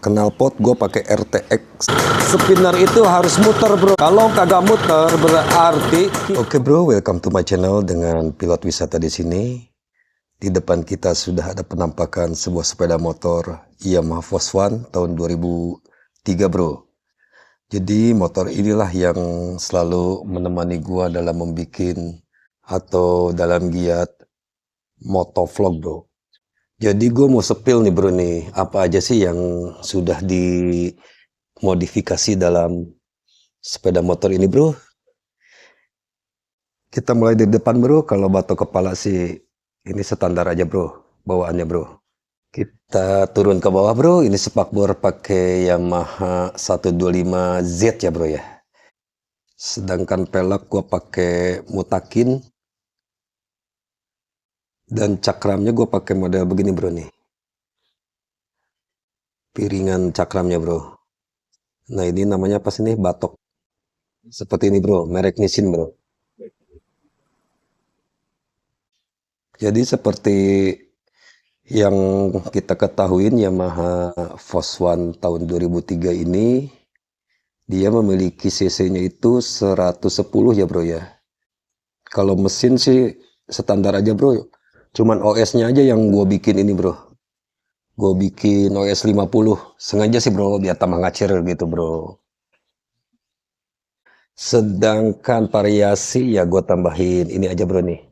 Knalpot gue pakai RTX. Spinner itu harus muter bro. Kalau kagak muter berarti. Oke bro, welcome to my channel dengan pilot wisata di sini. Di depan kita sudah ada penampakan sebuah sepeda motor Yamaha Force One tahun 2003 bro. Jadi motor inilah yang selalu menemani gua dalam membuat atau dalam giat motovlog bro. Jadi gue mau sepil nih bro nih, apa aja sih yang sudah dimodifikasi dalam sepeda motor ini bro. Kita mulai dari depan bro, kalau batok kepala sih ini standar aja bro, bawaannya bro. Kita turun ke bawah bro, ini spakbor pakai Yamaha 125Z ya bro ya. Sedangkan pelek gue pakai Mutakin. Dan cakramnya gue pakai model begini bro nih. Piringan cakramnya bro. Nah ini namanya apa sih nih? Batok. Seperti ini bro, merek Nissin bro. Jadi seperti yang kita ketahui Yamaha Force One tahun 2003 ini. Dia memiliki cc-nya itu 110 ya bro ya. Kalau mesin sih standar aja bro. Cuman OS-nya aja yang gue bikin ini bro. Gue bikin OS 50. Sengaja sih bro, biar tambah ngacir gitu bro. Sedangkan variasi ya gue tambahin ini aja bro nih.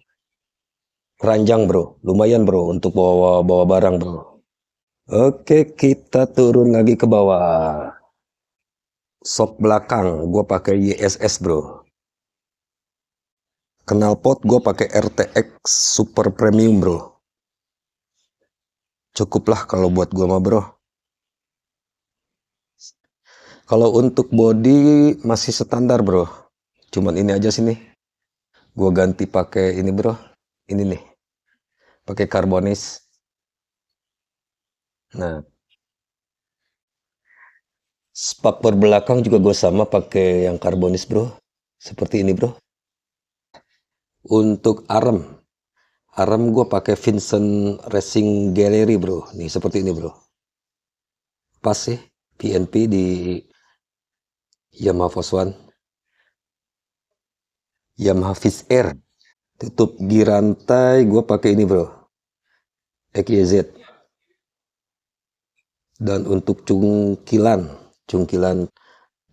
Keranjang bro, lumayan bro untuk bawa barang bro. Oke, kita turun lagi ke bawah. Sok belakang gue pakai YSS bro. Knalpot gue pakai RTX Super Premium bro. Cukuplah kalau buat gue mah bro. Kalau untuk body masih standar bro. Cuman ini aja sini. Gue ganti pakai ini bro. Ini nih. Pakai karbonis. Nah. Spakbor belakang juga gue sama pakai yang karbonis bro. Seperti ini bro. Untuk arm gue pakai Vincent Racing Gallery bro. Nih seperti ini bro. Pas sih PNP di Yamaha Force One. Yamaha Fish Air. Tutup girantai gue pakai ini bro. XYZ. Dan untuk cungkilan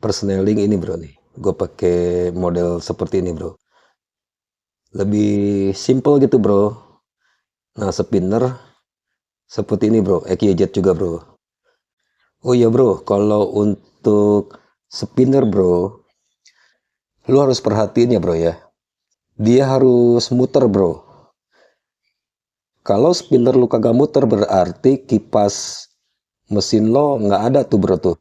persneling ini bro nih. Gue pakai model seperti ini bro. Lebih simple gitu bro. Nah spinner seperti ini bro, XYZ juga bro. Oh iya bro, kalau untuk spinner bro, lu harus perhatiin ya bro ya. Dia harus muter bro. Kalau spinner lu kagak muter berarti kipas mesin lo nggak ada tuh bro tuh.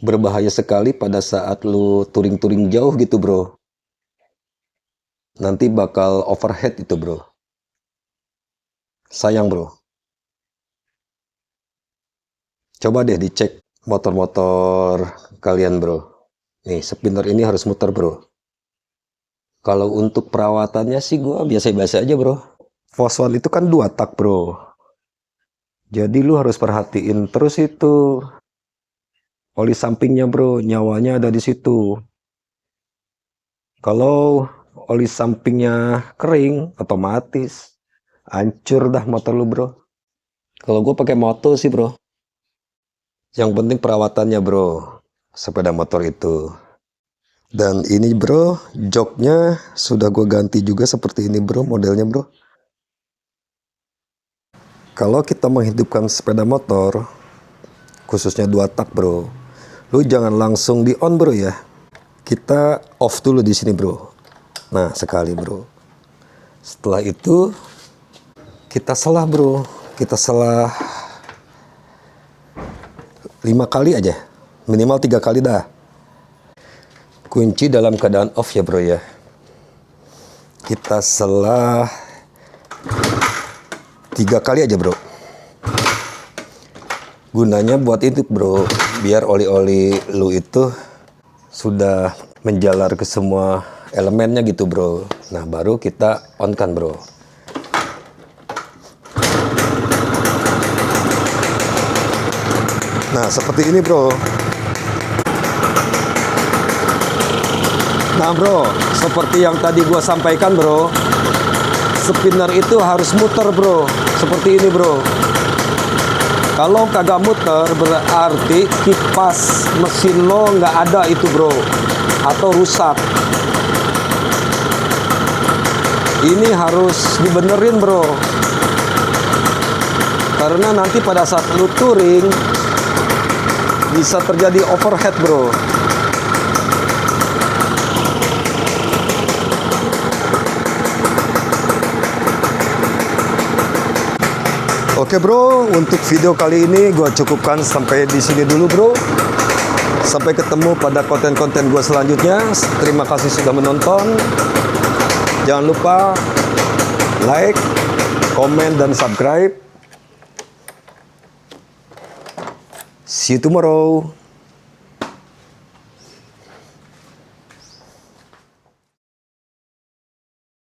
Berbahaya sekali pada saat lu touring-touring jauh gitu bro. Nanti bakal overhead itu bro. Sayang bro. Coba deh dicek motor-motor kalian bro. Nih spinner ini harus muter bro. Kalau untuk perawatannya sih gua biasa-biasa aja bro. Force One itu kan 2 tak bro. Jadi lu harus perhatiin terus itu. Oli sampingnya bro, nyawanya ada di situ. Kalau oli sampingnya kering, otomatis hancur dah motor lu bro. Kalau gue pakai moto sih bro. Yang penting perawatannya bro, sepeda motor itu. Dan ini bro, joknya sudah gue ganti juga seperti ini bro, modelnya bro. Kalau kita menghidupkan sepeda motor, khususnya 2 tak bro, lu jangan langsung di on bro ya. Kita off dulu di sini bro. Nah sekali bro. Setelah itu kita selah bro. Kita selah 5 kali aja. Minimal 3 kali dah. Kunci dalam keadaan off ya bro ya. Kita selah 3 kali aja bro. Gunanya buat itu bro. Biar oli-oli lu itu sudah menjalar ke semua elemennya gitu bro. Nah baru kita on kan bro. Nah, seperti ini bro. Nah bro, seperti yang tadi gua sampaikan bro, spinner itu harus muter bro, seperti ini bro. Kalau kagak muter berarti kipas mesin lo nggak ada itu bro, atau rusak. Ini harus dibenerin bro, karena nanti pada saat lu touring bisa terjadi overhead bro. Oke bro, untuk video kali ini gue cukupkan sampai di sini dulu bro. Sampai ketemu pada konten-konten gue selanjutnya. Terima kasih sudah menonton. Jangan lupa like, komen, dan subscribe. See you tomorrow.